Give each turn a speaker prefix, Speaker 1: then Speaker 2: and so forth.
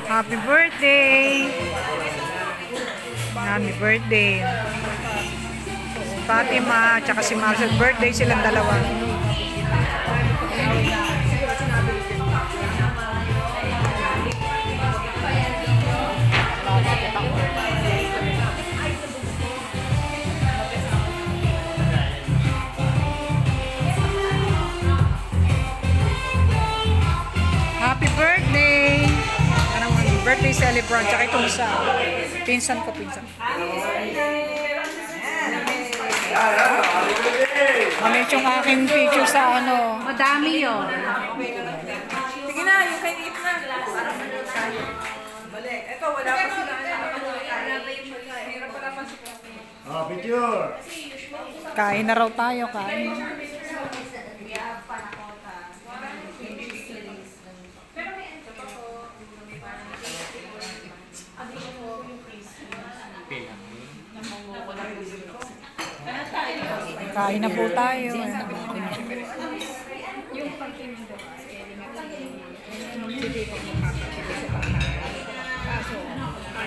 Speaker 1: Happy birthday! Happy birthday! Fatima, tsaka si Marcel. Birthday silang dalawa. Happy birthday! Anong birthday celebrant? Tsaka itong isa. Pinsan ko. Mamit yung aking picture sa ano.
Speaker 2: Madami yun.
Speaker 3: Sige na, yung kay Nip na. Balik. Ito, wala pa sila. Hirap pala pa sila.
Speaker 4: Picture!
Speaker 1: Kain na raw tayo, kain. Kain na po tayo. Yung